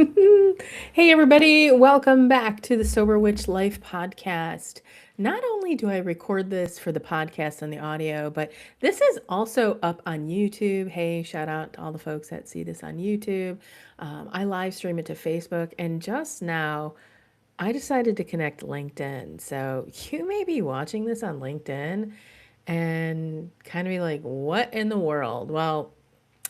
Hey, everybody, welcome back to the Sober Witch Life podcast. Not only do I record this for the podcast and the audio, but this is also up on YouTube. Hey, shout out to all the folks that see this on YouTube. I live stream it to Facebook, and just now I decided to connect LinkedIn. So you may be watching this on LinkedIn and kind of be like, what in the world? Well,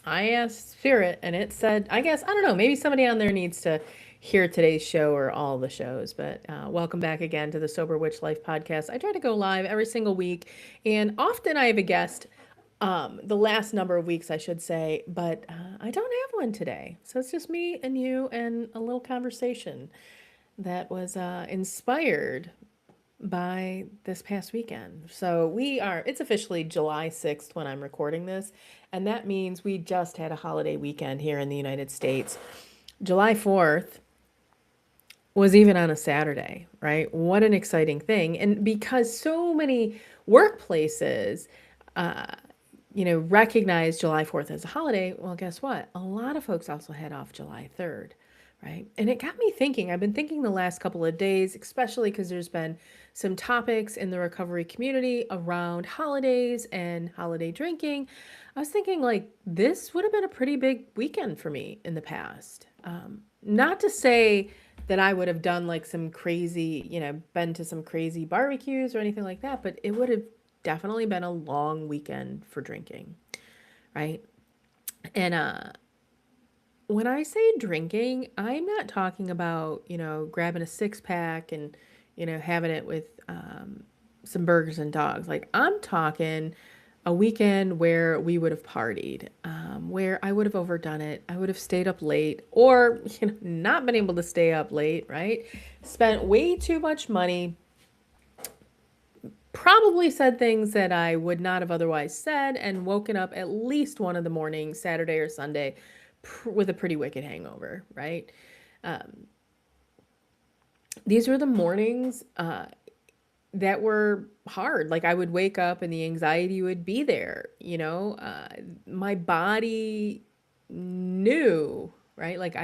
I asked Spirit and it said, I guess, I don't know, maybe somebody on there needs to hear today's show or all the shows. But welcome back again to the Sober Witch Life podcast. I try to go live every single week, and often I have a guest. The last number of weeks, I should say, but I don't have one today. So it's just me and you and a little conversation that was inspired by this past weekend. So it's officially July 6th when I'm recording this, and that means we just had a holiday weekend here in the United States. July 4th was even on a Saturday, right? What an exciting thing. And because so many workplaces, uh, recognize July 4th as a holiday, well, guess what? A lot of folks also had off July 3rd, right? And it got me thinking. I've been thinking the last couple of days, especially because there's been some topics in the recovery community around holidays and holiday drinking. I was thinking, like, this would have been a pretty big weekend for me in the past. Not to say that I would have done like some crazy, been to some crazy barbecues or anything like that, but it would have definitely been a long weekend for drinking, right? And when I say drinking, I'm not talking about, grabbing a six pack and, having it with some burgers and dogs. Like, I'm talking a weekend where we would have partied, where I would have overdone it. I would have stayed up late or, not been able to stay up late, right? Spent way too much money, probably said things that I would not have otherwise said, and woken up at least one of the morning, Saturday or Sunday, with a pretty wicked hangover, right? Um, these were the mornings that were hard. Like, I would wake up and the anxiety would be there, my body knew, right? Like,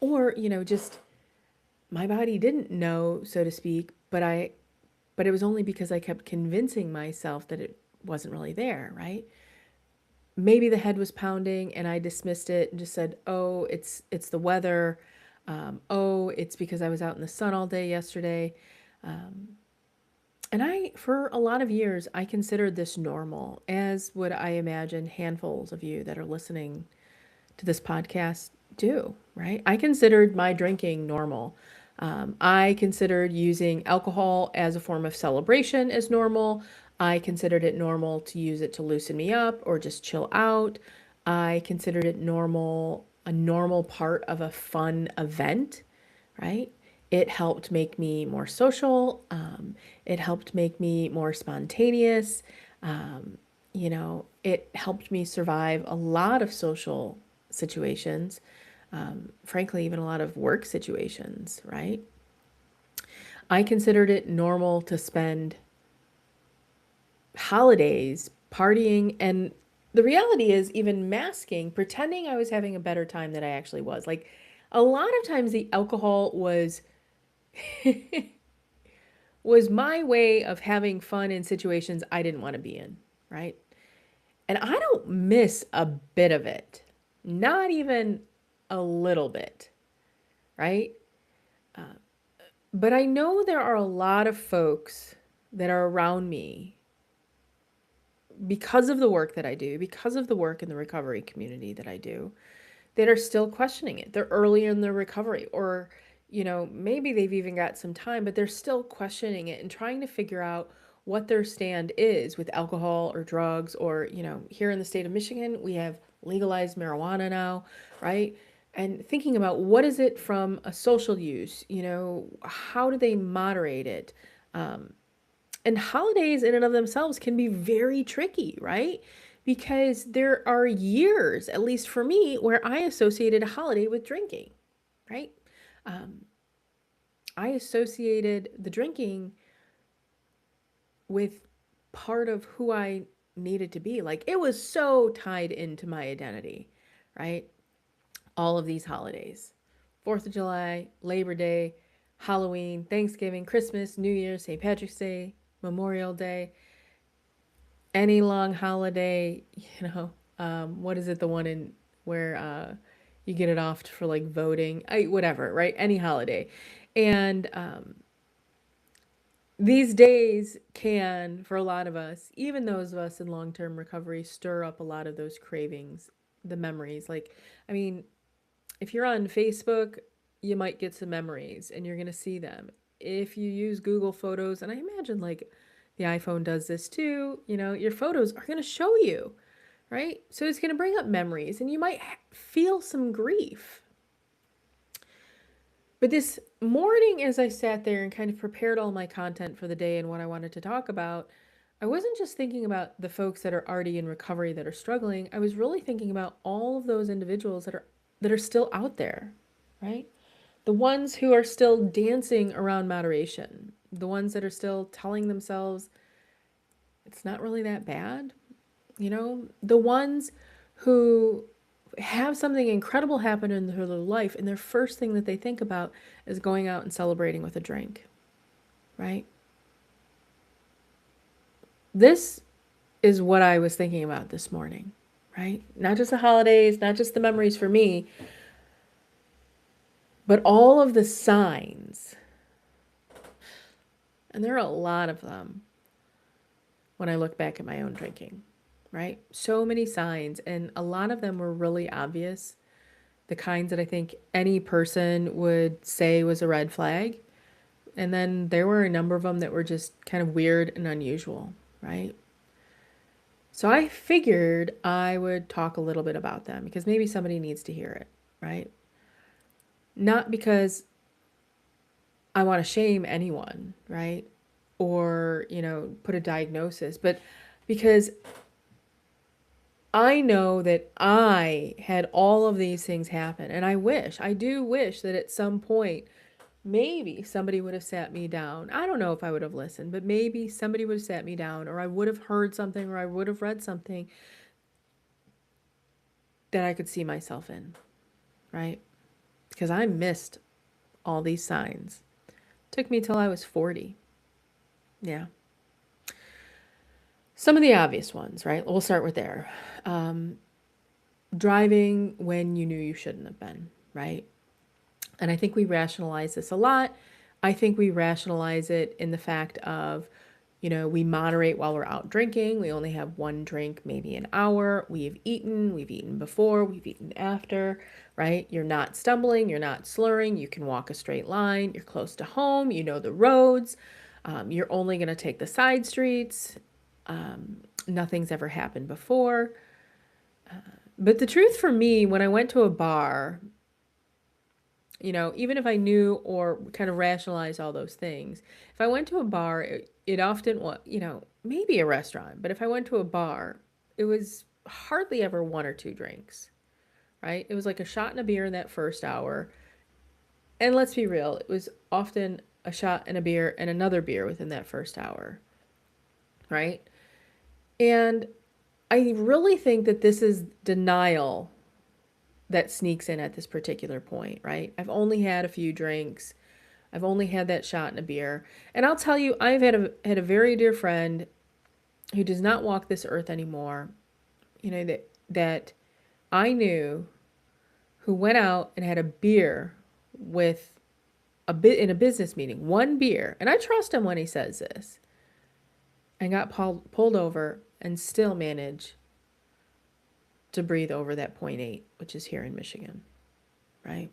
or, just my body didn't know, so to speak, but it was only because I kept convincing myself that it wasn't really there, right? Maybe the head was pounding and I dismissed it and just said, "Oh, it's the weather. Oh, it's because I was out in the sun all day yesterday." And for a lot of years, I considered this normal, as would I imagine handfuls of you that are listening to this podcast do, right? I considered my drinking normal. I considered using alcohol as a form of celebration as normal. I considered it normal to use it to loosen me up or just chill out. I considered it normal, a normal part of a fun event, right? It helped make me more social. It helped make me more spontaneous. It helped me survive a lot of social situations, frankly, even a lot of work situations, right? I considered it normal to spend holidays partying, and the reality is, even masking, pretending I was having a better time than I actually was. Like, a lot of times the alcohol was was my way of having fun in situations I didn't want to be in, right? And I don't miss a bit of it. Not even a little bit, right? But I know there are a lot of folks that are around me because of the work that I do, because of the work in the recovery community that I do, that are still questioning it. They're early in their recovery, or, maybe they've even got some time, but they're still questioning it and trying to figure out what their stand is with alcohol or drugs, or, here in the state of Michigan, we have legalized marijuana now, right? And thinking about what is it from a social use, how do they moderate it? And holidays in and of themselves can be very tricky, right? Because there are years, at least for me, where I associated a holiday with drinking, right? Um, I associated the drinking with part of who I needed to be. Like, it was so tied into my identity, right? All of these holidays. 4th of July, Labor Day, Halloween, Thanksgiving, Christmas, New Year's, St. Patrick's Day, Memorial Day, any long holiday, what is it, the one in where you get it off for like voting, whatever, right? Any holiday. And these days can, for a lot of us, even those of us in long term recovery, stir up a lot of those cravings, the memories. Like, I mean, if you're on Facebook, you might get some memories and you're going to see them. If you use Google Photos, and I imagine like the iPhone does this too, your photos are going to show you, right? So it's going to bring up memories and you might feel some grief. But this morning, as I sat there and kind of prepared all my content for the day and what I wanted to talk about, I wasn't just thinking about the folks that are already in recovery that are struggling. I was really thinking about all of those individuals that are still out there, right? The ones who are still dancing around moderation, the ones that are still telling themselves it's not really that bad, the ones who have something incredible happen in their life and their first thing that they think about is going out and celebrating with a drink, right? This is what I was thinking about this morning, right? Not just the holidays, not just the memories for me, but all of the signs, and there are a lot of them when I look back at my own drinking, right? So many signs, and a lot of them were really obvious. The kinds that I think any person would say was a red flag. And then there were a number of them that were just kind of weird and unusual, right? So I figured I would talk a little bit about them because maybe somebody needs to hear it, right? Not because I want to shame anyone, right? Or, put a diagnosis, but because I know that I had all of these things happen. And I do wish that at some point, maybe somebody would have sat me down. I don't know if I would have listened, but maybe somebody would have sat me down, or I would have heard something, or I would have read something that I could see myself in, right? Because I missed all these signs. It took me till I was 40. Yeah. Some of the obvious ones, right? We'll start with there. Driving when you knew you shouldn't have been, right? And I think we rationalize this a lot. I think we rationalize it in the fact of, we moderate while we're out drinking. We only have one drink, maybe an hour. We've eaten before, we've eaten after, right? You're not stumbling, you're not slurring, you can walk a straight line, you're close to home, you know the roads, you're only going to take the side streets. Nothing's ever happened before. But the truth for me, when I went to a bar, even if I knew or kind of rationalized all those things, if I went to a bar, it often was, maybe a restaurant, but if I went to a bar, it was hardly ever one or two drinks, right? It was like a shot and a beer in that first hour. And let's be real, it was often a shot and a beer and another beer within that first hour, right? And I really think that this is denial that sneaks in at this particular point, right? I've only had a few drinks. I've only had that shot and a beer. And I'll tell you, I've had a very dear friend who does not walk this earth anymore, that I knew, who went out and had a beer with in a business meeting, one beer. And I trust him when he says this. And got pulled over and still managed to breathe over that 0.8, which is here in Michigan, right?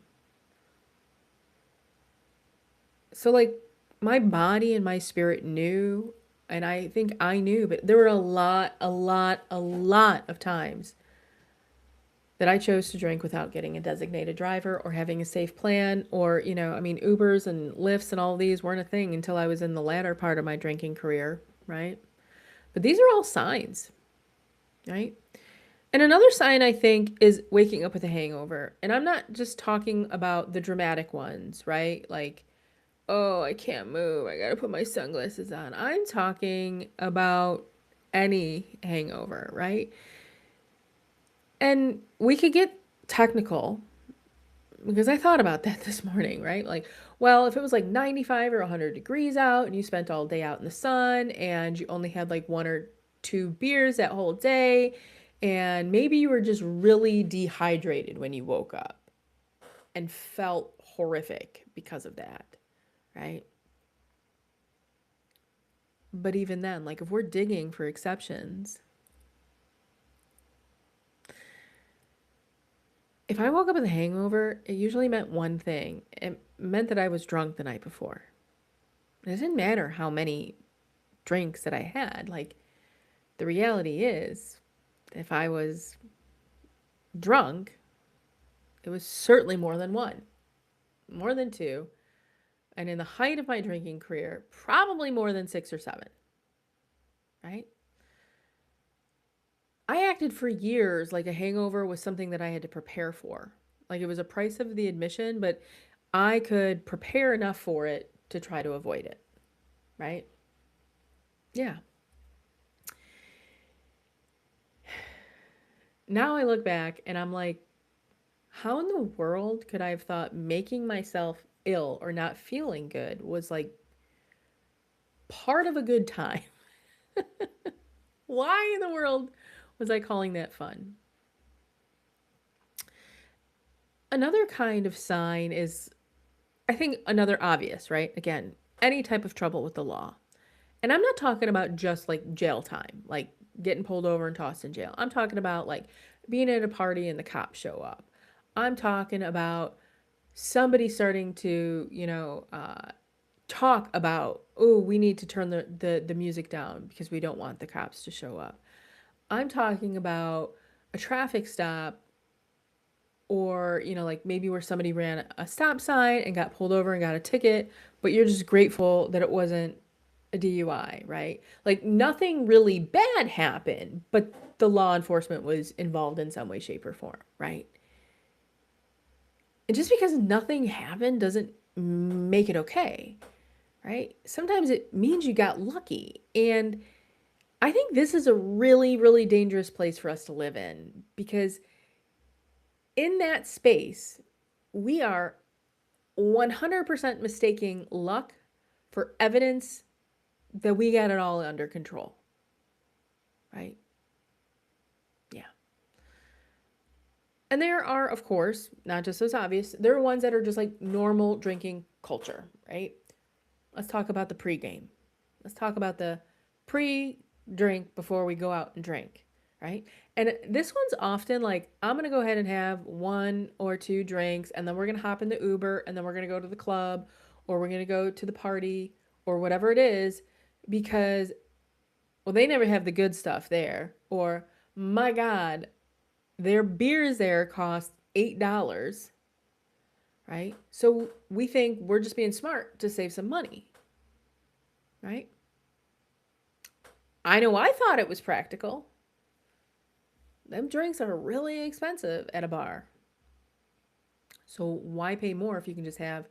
So like my body and my spirit knew, and I think I knew, but there were a lot of times that I chose to drink without getting a designated driver or having a safe plan, or, Ubers and Lyfts and all these weren't a thing until I was in the latter part of my drinking career, right? But these are all signs, right? And another sign, I think, is waking up with a hangover. And I'm not just talking about the dramatic ones, right? Like, oh, I can't move, I gotta put my sunglasses on. I'm talking about any hangover, right? And we could get technical, Because I thought about that this morning, right? Like, well, if it was like 95 or 100 degrees out and you spent all day out in the sun and you only had like one or two beers that whole day, and maybe you were just really dehydrated when you woke up and felt horrific because of that, right? But even then, like if we're digging for exceptions, if I woke up with a hangover, it usually meant one thing. It meant that I was drunk the night before. It didn't matter how many drinks that I had. Like, the reality is, if I was drunk, it was certainly more than one, more than two. And in the height of my drinking career, probably more than six or seven, right? I acted for years like a hangover was something that I had to prepare for. Like it was a price of the admission, but I could prepare enough for it to try to avoid it, right? Yeah. Now I look back and I'm like, how in the world could I have thought making myself ill or not feeling good was like part of a good time? Why in the world was I calling that fun? Another kind of sign is, I think, another obvious, right? Again, any type of trouble with the law. And I'm not talking about just like jail time, like getting pulled over and tossed in jail. I'm talking about like being at a party and the cops show up. I'm talking about somebody starting to, talk about, oh, we need to turn the music down because we don't want the cops to show up. I'm talking about a traffic stop, or, like maybe where somebody ran a stop sign and got pulled over and got a ticket, but you're just grateful that it wasn't a DUI, right? Like nothing really bad happened, but the law enforcement was involved in some way, shape, or form, right? And just because nothing happened doesn't make it okay, right? Sometimes it means you got lucky. And I think this is a really, really dangerous place for us to live in, because in that space, we are 100% mistaking luck for evidence that we got it all under control, right? Yeah. And there are, of course, not just those obvious, there are ones that are just like normal drinking culture, right? Let's talk about the pregame. Let's talk about the pre-drink before we go out and drink, right? And this one's often like, I'm going to go ahead and have one or two drinks, and then we're going to hop in the Uber, and then we're going to go to the club, or we're going to go to the party, or whatever it is, because, well, they never have the good stuff there. Or, my God, their beers there cost $8, right? So we think we're just being smart to save some money, right? I know I thought it was practical. Them drinks are really expensive at a bar. So why pay more if you can just have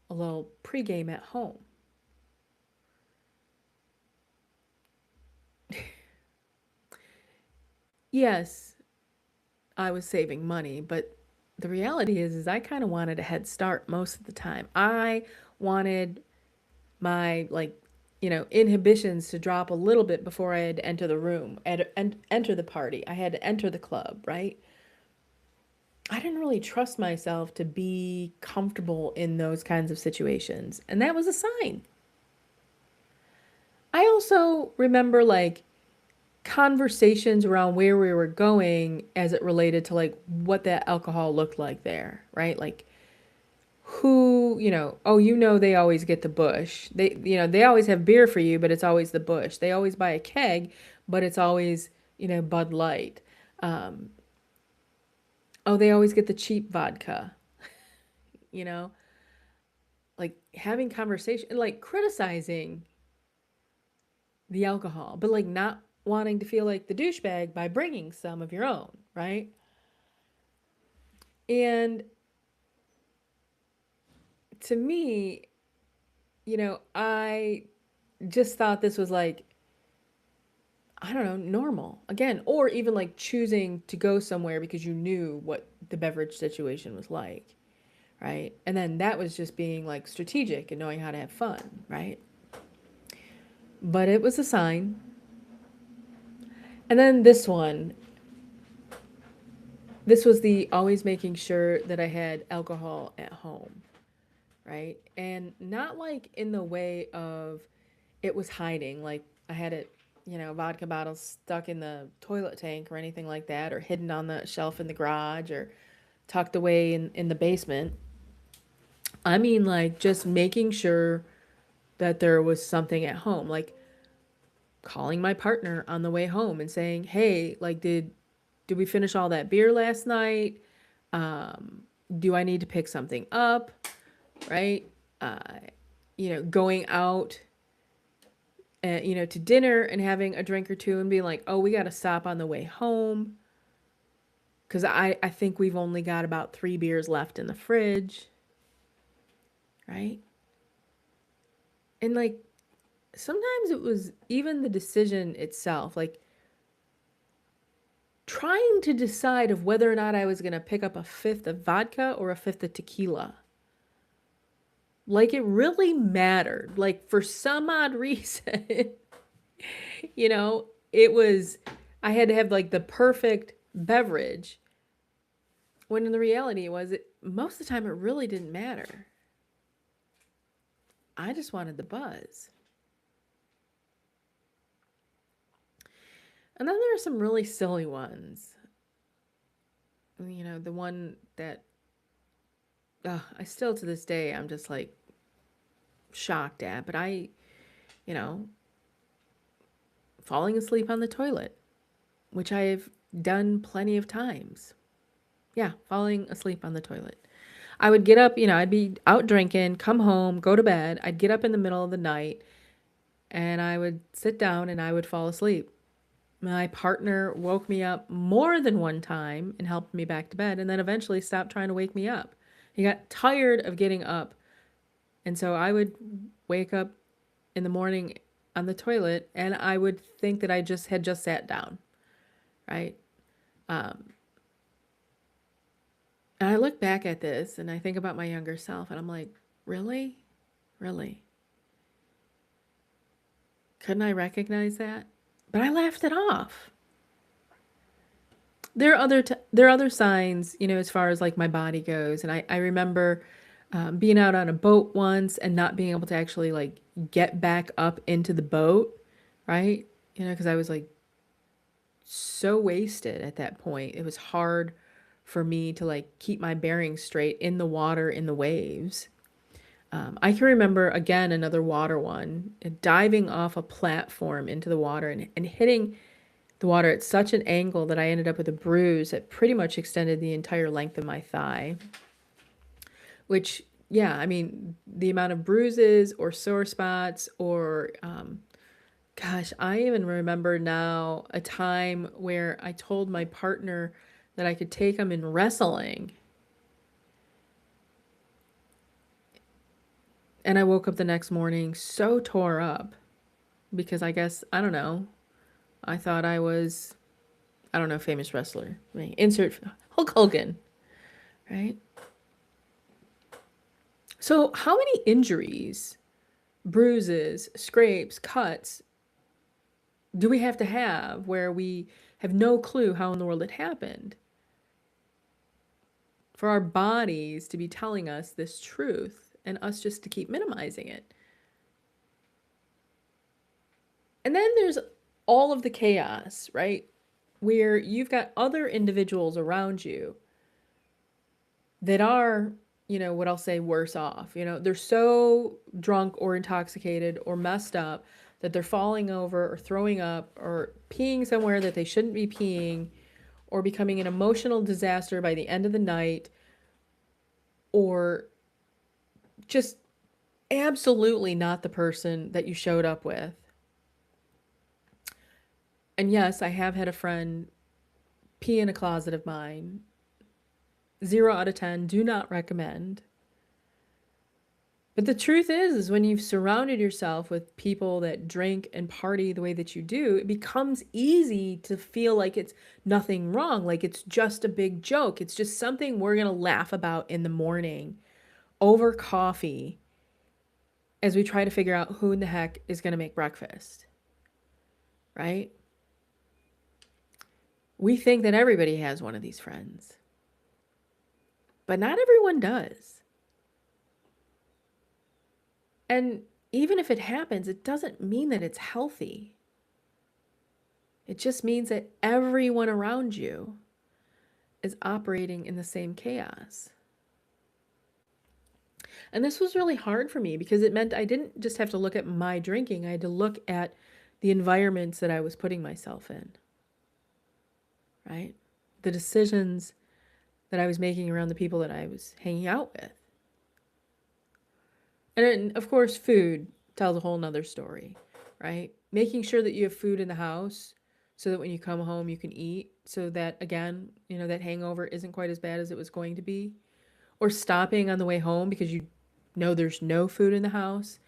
a little pregame at home? Yes, I was saving money, but the reality is I kind of wanted a head start most of the time. I wanted my inhibitions to drop a little bit before I had to enter the room and enter the party. I had to enter the club, right? I didn't really trust myself to be comfortable in those kinds of situations, and that was a sign. I also remember like conversations around where we were going as it related to like what that alcohol looked like there, right? Like who, oh, they always get the bush. They always have beer for you, but it's always the bush. They always buy a keg, but it's always, Bud Light. Um, oh, they always get the cheap vodka, you know, like having conversation, like criticizing the alcohol, but like not wanting to feel like the douchebag by bringing some of your own, right? And to me, I just thought this was like, I don't know, normal again, or even like choosing to go somewhere because you knew what the beverage situation was like. right? And then that was just being like strategic and knowing how to have fun, right? But it was a sign. And then this was the always making sure that I had alcohol at home, right? And not like in the way of it was hiding, like I had it, vodka bottles stuck in the toilet tank or anything like that, or hidden on the shelf in the garage or tucked away in the basement. I mean, like just making sure that there was something at home, like calling my partner on the way home and saying, "Hey, like, did we finish all that beer last night? Do I need to pick something up?" Right? Uh, going out, to dinner and having a drink or two and being like, "Oh, we got to stop on the way home because I think we've only got about 3 beers left in the fridge." Right? And like sometimes it was even the decision itself, like trying to decide of whether or not I was going to pick up a fifth of vodka or a fifth of tequila. Like it really mattered. Like for some odd reason, it was, I had to have like the perfect beverage. When in the reality was, most of the time it really didn't matter. I just wanted the buzz. And then there are some really silly ones. The one that I still to this day, I'm just like shocked at. But you know, falling asleep on the toilet, which I've done plenty of times. Yeah, falling asleep on the toilet. I would get up, I'd be out drinking, come home, go to bed. I'd get up in the middle of the night and I would sit down and I would fall asleep. My partner woke me up more than one time and helped me back to bed, and then eventually stopped trying to wake me up. He got tired of getting up. And so I would wake up in the morning on the toilet and I would think that I had just sat down, right? And I look back at this and I think about my younger self and I'm like, really? Really? Couldn't I recognize that? But I laughed it off. There are other signs, as far as like my body goes. And I remember being out on a boat once and not being able to actually like get back up into the boat, right? Because I was like so wasted at that point. It was hard for me to like keep my bearings straight in the water, in the waves. I can remember again another water one, diving off a platform into the water and hitting the water at such an angle that I ended up with a bruise that pretty much extended the entire length of my thigh. Which, yeah, I mean, the amount of bruises or sore spots or, gosh, I even remember now a time where I told my partner that I could take him in wrestling. And I woke up the next morning so tore up because I guess, I don't know, I thought I was, I don't know, famous wrestler. I mean, insert Hulk Hogan, right? So how many injuries, bruises, scrapes, cuts do we have to have where we have no clue how in the world it happened? For our bodies to be telling us this truth and us just to keep minimizing it. And then there's all of the chaos, right? Where you've got other individuals around you that are, what I'll say, worse off. They're so drunk or intoxicated or messed up that they're falling over or throwing up or peeing somewhere that they shouldn't be peeing or becoming an emotional disaster by the end of the night or just absolutely not the person that you showed up with. And yes, I have had a friend pee in a closet of mine. 0 out of 10, do not recommend. But the truth is when you've surrounded yourself with people that drink and party the way that you do, it becomes easy to feel like it's nothing wrong, like it's just a big joke. It's just something we're going to laugh about in the morning over coffee as we try to figure out who in the heck is going to make breakfast, right? We think that everybody has one of these friends, but not everyone does. And even if it happens, it doesn't mean that it's healthy. It just means that everyone around you is operating in the same chaos. And this was really hard for me because it meant I didn't just have to look at my drinking, I had to look at the environments that I was putting myself in, right? The decisions that I was making around the people that I was hanging out with. And then, of course, food tells a whole nother story, right? Making sure that you have food in the house so that when you come home you can eat, so that, again, that hangover isn't quite as bad as it was going to be. Or stopping on the way home because you know there's no food in the house,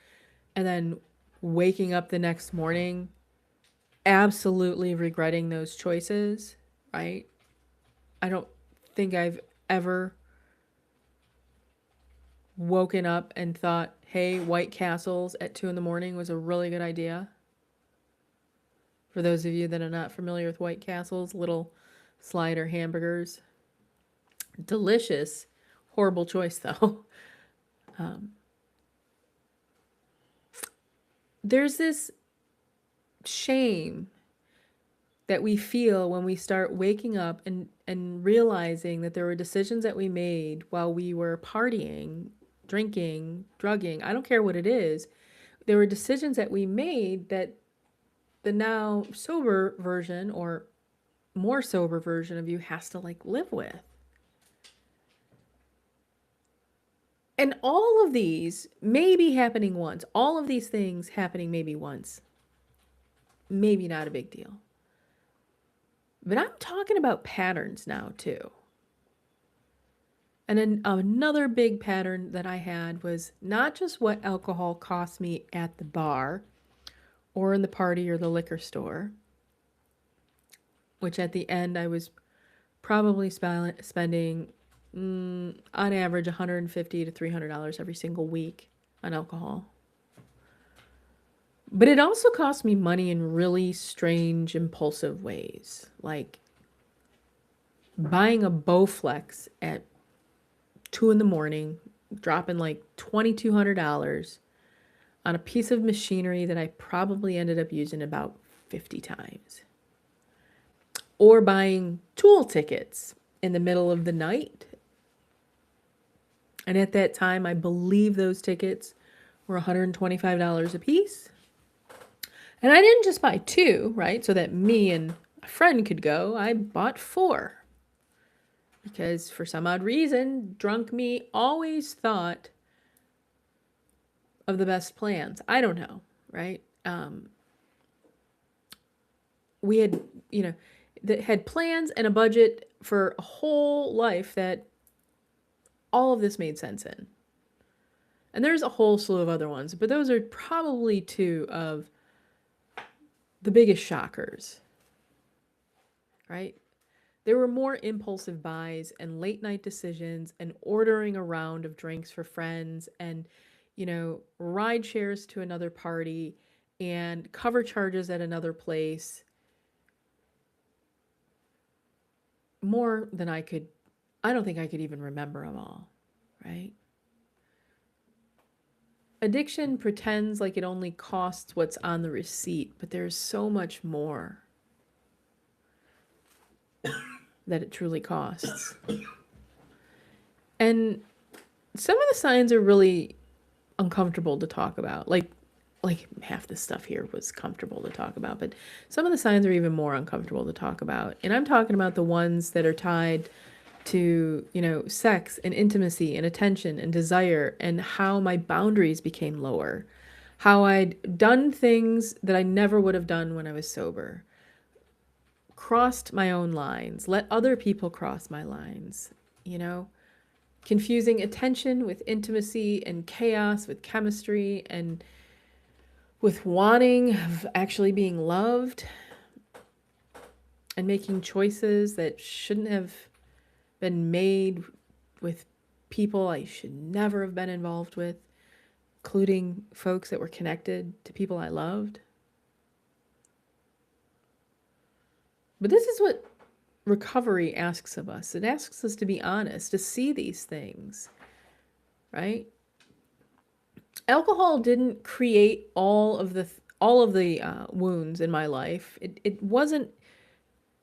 and then waking up the next morning absolutely regretting those choices, right? I don't think I've ever woken up and thought, hey, White Castles at 2 a.m. was a really good idea. For those of you that are not familiar with White Castles, little slider hamburgers. Delicious. Horrible choice, though. There's this shame that we feel when we start waking up and realizing that there were decisions that we made while we were partying, drinking, drugging. I don't care what it is. There were decisions that we made that the now sober version or more sober version of you has to live with. And all of these may be happening once. All of these things happening maybe once. Maybe not a big deal. But I'm talking about patterns now too. And then another big pattern that I had was not just what alcohol cost me at the bar or in the party or the liquor store, which at the end I was probably spending on average $150 to $300 every single week on alcohol. But it also cost me money in really strange, impulsive ways, like buying a Bowflex at 2 a.m, dropping $2,200 on a piece of machinery that I probably ended up using about 50 times. Or buying Tool tickets in the middle of the night. And at that time, I believe those tickets were $125 a piece. And I didn't just buy 2, right? So that me and a friend could go. I bought 4. Because for some odd reason, drunk me always thought of the best plans. I don't know, right? We had, that had plans and a budget for a whole life that all of this made sense in. And there's a whole slew of other ones, but those are probably 2 of the biggest shockers, right? There were more impulsive buys and late night decisions and ordering a round of drinks for friends and, ride shares to another party and cover charges at another place. More than I don't think I could even remember them all, right? Addiction pretends like it only costs what's on the receipt, but there's so much more that it truly costs. And some of the signs are really uncomfortable to talk about. Like half the stuff here was comfortable to talk about, but some of the signs are even more uncomfortable to talk about. And I'm talking about the ones that are tied to, sex and intimacy and attention and desire, and how my boundaries became lower, how I'd done things that I never would have done when I was sober, crossed my own lines, let other people cross my lines, confusing attention with intimacy and chaos with chemistry and with wanting of actually being loved, and making choices that shouldn't have been made with people I should never have been involved with, including folks that were connected to people I loved. But this is what recovery asks of us. It asks us to be honest, to see these things, right? Alcohol didn't create all of the wounds in my life. It wasn't,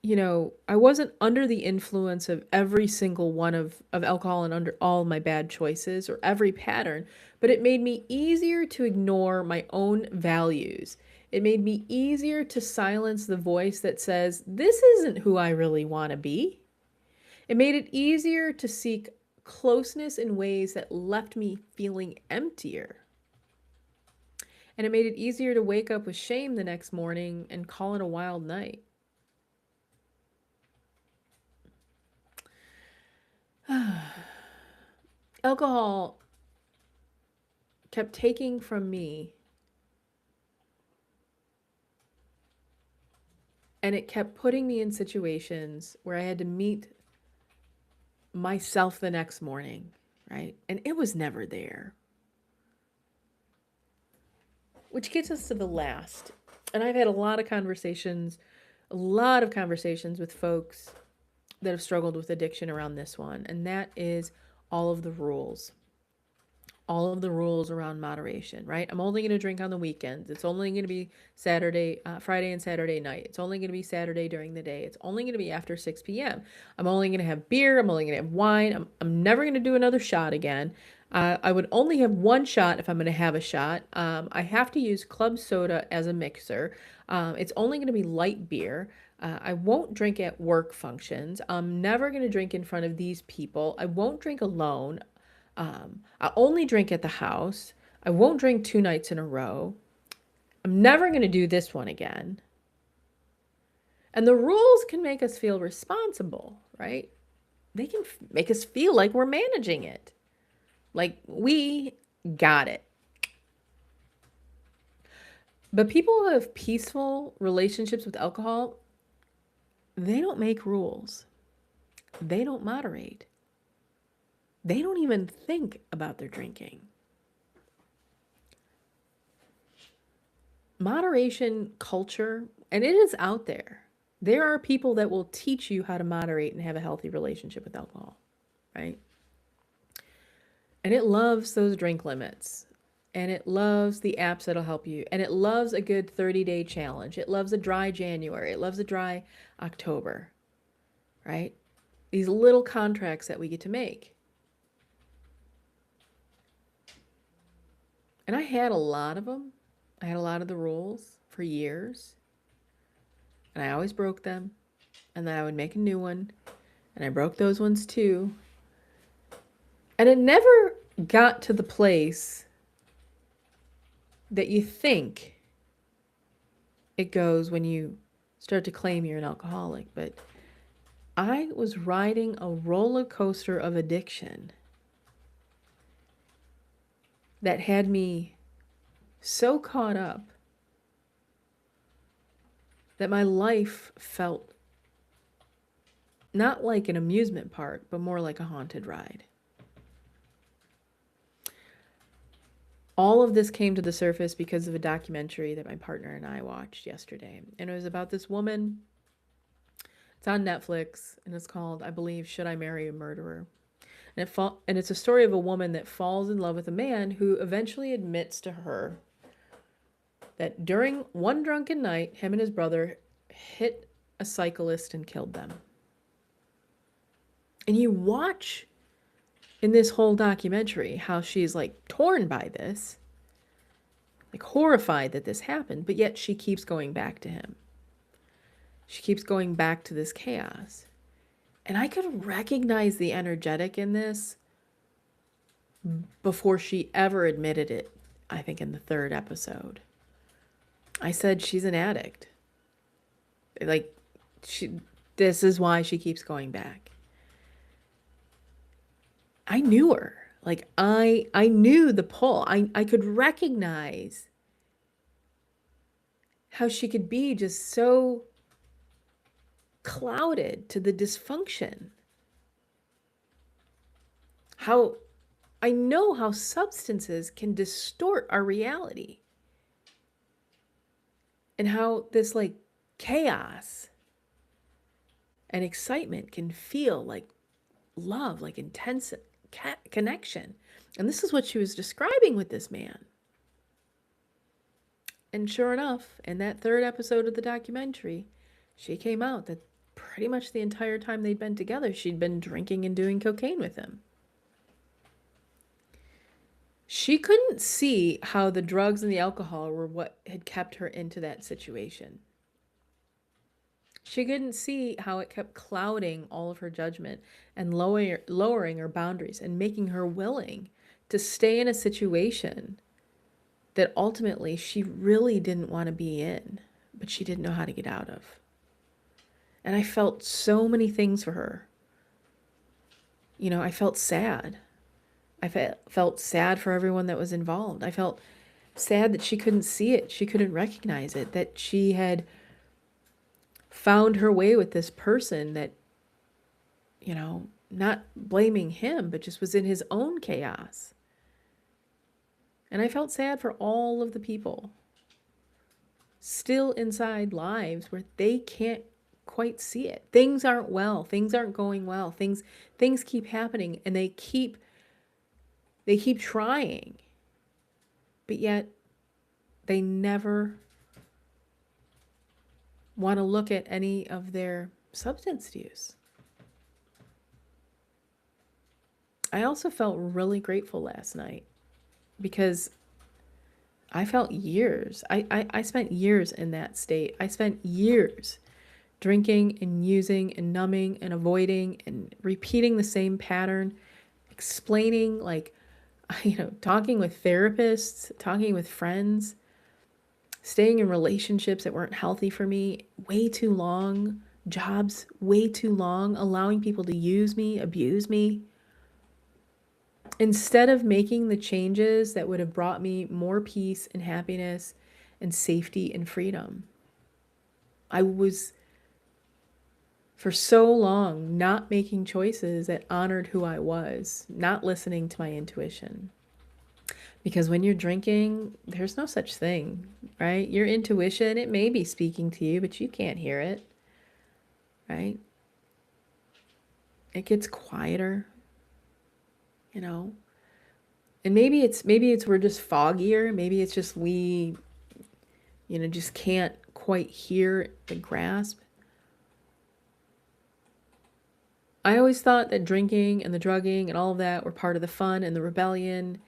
I wasn't under the influence of every single one of alcohol and under all my bad choices or every pattern, but it made me easier to ignore my own values. It made me easier to silence the voice that says, this isn't who I really want to be. It made it easier to seek closeness in ways that left me feeling emptier. And it made it easier to wake up with shame the next morning and call it a wild night. Alcohol kept taking from me, and it kept putting me in situations where I had to meet myself the next morning, right? And it was never there. Which gets us to the last. And I've had a lot of conversations with folks that have struggled with addiction around this one, and that is all of the rules around moderation, right? I'm only going to drink on the weekends. It's only going to be Friday and Saturday night. It's only going to be Saturday during the day. It's only going to be after 6 p.m. I'm only going to have beer. I'm only going to have wine. I'm never going to do another shot again. I would only have one shot if I'm going to have a shot. I have to use club soda as a mixer. It's only going to be light beer. I won't drink at work functions. I'm never going to drink in front of these people. I won't drink alone. I only drink at the house. I won't drink 2 nights in a row. I'm never going to do this one again. And the rules can make us feel responsible, right? They can make us feel like we're managing it. Like we got it. But people who have peaceful relationships with alcohol, they don't make rules. They don't moderate. They don't even think about their drinking. Moderation culture, and it is out there. There are people that will teach you how to moderate and have a healthy relationship with alcohol, right? And it loves those drink limits. And it loves the apps that'll help you. And it loves a good 30-day challenge. It loves a dry January. It loves a dry October, right? These little contracts that we get to make. And I had a lot of them. I had a lot of the rules for years. And I always broke them. And then I would make a new one. And I broke those ones too. And it never got to the place that you think it goes when you start to claim you're an alcoholic. But I was riding a roller coaster of addiction that had me so caught up that my life felt not like an amusement park, but more like a haunted ride. All of this came to the surface because of a documentary that my partner and I watched yesterday. And it was about this woman. It's on Netflix, and it's called, I believe, Should I Marry a Murderer? And it's a story of a woman that falls in love with a man who eventually admits to her that during one drunken night, him and his brother hit a cyclist and killed them. And you watch in this whole documentary how she's like torn by this, like horrified that this happened, but yet she keeps going back to him. She keeps going back to this chaos. And I could recognize the energetic in this before she ever admitted it, I think in the 3rd episode. I said she's an addict. Like, this is why she keeps going back. I knew her. Like, I knew the pull. I could recognize how she could be just so clouded to the dysfunction. How I know how substances can distort our reality and how this like chaos and excitement can feel like love, like intense connection. And this is what she was describing with this man. And sure enough, in that third episode of the documentary, she came out that pretty much the entire time they'd been together, she'd been drinking and doing cocaine with him. She couldn't see how the drugs and the alcohol were what had kept her into that situation. She couldn't see how it kept clouding all of her judgment and lowering her boundaries and making her willing to stay in a situation that ultimately she really didn't want to be in, but she didn't know how to get out of. And I felt so many things for her. You know, I felt sad. I felt sad for everyone that was involved. I felt sad that she couldn't see it. She couldn't recognize it, that she had found her way with this person that, you know, not blaming him, but just was in his own chaos. And I felt sad for all of the people still inside lives where they can't quite see it. Things aren't well. Things aren't going well. Things keep happening, and they keep trying. But yet they never want to look at any of their substance use. I also felt really grateful last night because I felt years. I spent years in that state. I spent years drinking and using and numbing and avoiding and repeating the same pattern, explaining, like, you know, talking with therapists, talking with friends, staying in relationships that weren't healthy for me way too long, jobs way too long, allowing people to use me, abuse me. Instead of making the changes that would have brought me more peace and happiness and safety and freedom. I was, for so long, not making choices that honored who I was, not listening to my intuition. Because when you're drinking, there's no such thing, right? Your intuition, it may be speaking to you, but you can't hear it, right? It gets quieter, you know? And maybe it's we're just foggier. Maybe it's just we, you know, just can't quite hear the grasp. I always thought that drinking and the drugging and all of that were part of the fun and the rebellion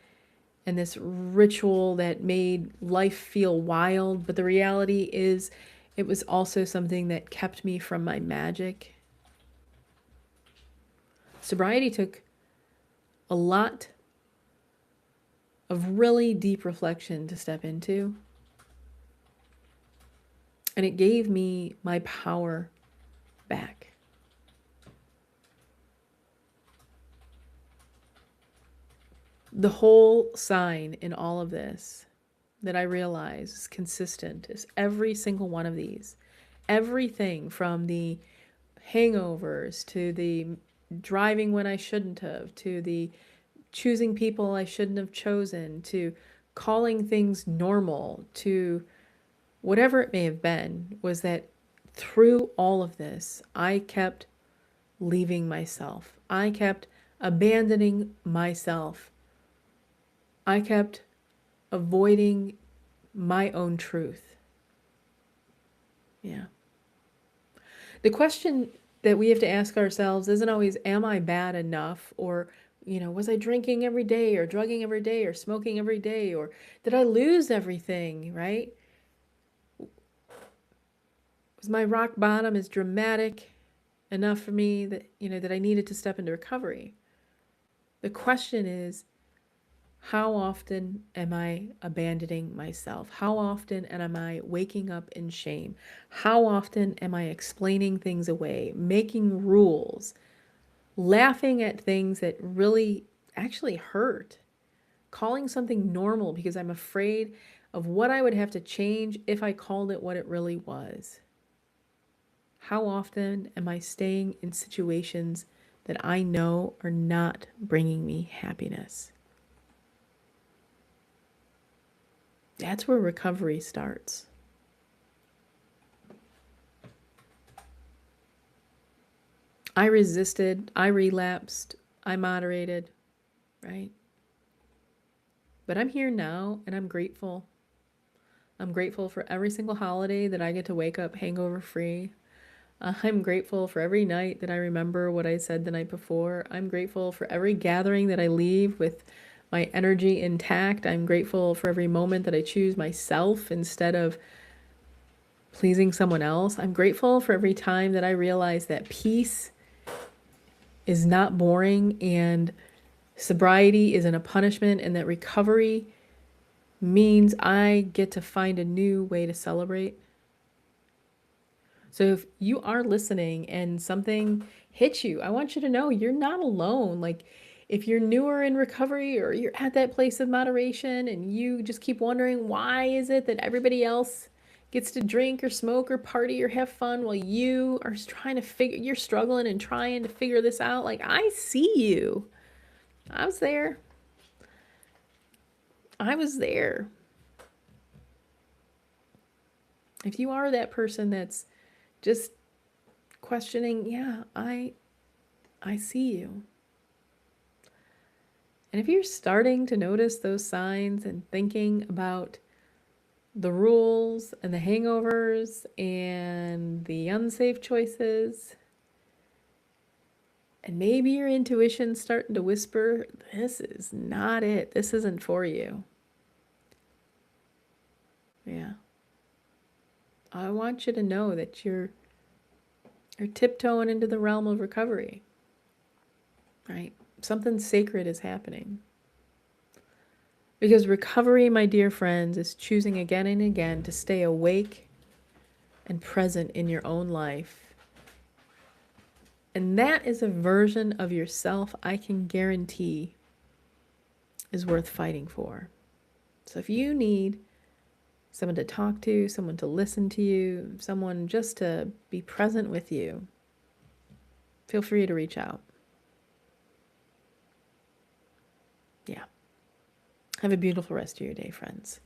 and this ritual that made life feel wild. But the reality is it was also something that kept me from my magic. Sobriety took a lot of really deep reflection to step into. And it gave me my power back. The whole sign in all of this that I realize is consistent is every single one of these. Everything from the hangovers to the driving when I shouldn't have, to the choosing people I shouldn't have chosen, to calling things normal, to whatever it may have been, was that through all of this, I kept leaving myself. I kept abandoning myself. I kept avoiding my own truth. Yeah. The question that we have to ask ourselves isn't always, am I bad enough? Or, you know, was I drinking every day or drugging every day or smoking every day? Or did I lose everything, right? Was my rock bottom as dramatic enough for me that, you know, that I needed to step into recovery? The question is, how often am I abandoning myself? How often am I waking up in shame? How often am I explaining things away, making rules, laughing at things that really actually hurt, calling something normal because I'm afraid of what I would have to change if I called it what it really was? How often am I staying in situations that I know are not bringing me happiness? That's where recovery starts. I resisted, I relapsed, I moderated, right? But I'm here now and I'm grateful. I'm grateful for every single holiday that I get to wake up hangover free. I'm grateful for every night that I remember what I said the night before. I'm grateful for every gathering that I leave with my energy intact. I'm grateful for every moment that I choose myself instead of pleasing someone else. I'm grateful for every time that I realize that peace is not boring and sobriety isn't a punishment, and that recovery means I get to find a new way to celebrate. So if you are listening and something hits you, I want you to know you're not alone. Like, if you're newer in recovery or you're at that place of moderation and you just keep wondering, why is it that everybody else gets to drink or smoke or party or have fun while you are trying to you're struggling and trying to figure this out? Like, I see you. I was there. I was there. If you are that person that's just questioning, yeah, I see you. And if you're starting to notice those signs and thinking about the rules and the hangovers and the unsafe choices, and maybe your intuition's starting to whisper, this is not it. This isn't for you. Yeah. I want you to know that you're tiptoeing into the realm of recovery, right? Something sacred is happening. Because recovery, my dear friends, is choosing again and again to stay awake and present in your own life. And that is a version of yourself I can guarantee is worth fighting for. So if you need someone to talk to, someone to listen to you, someone just to be present with you, feel free to reach out. Yeah. Have a beautiful rest of your day, friends.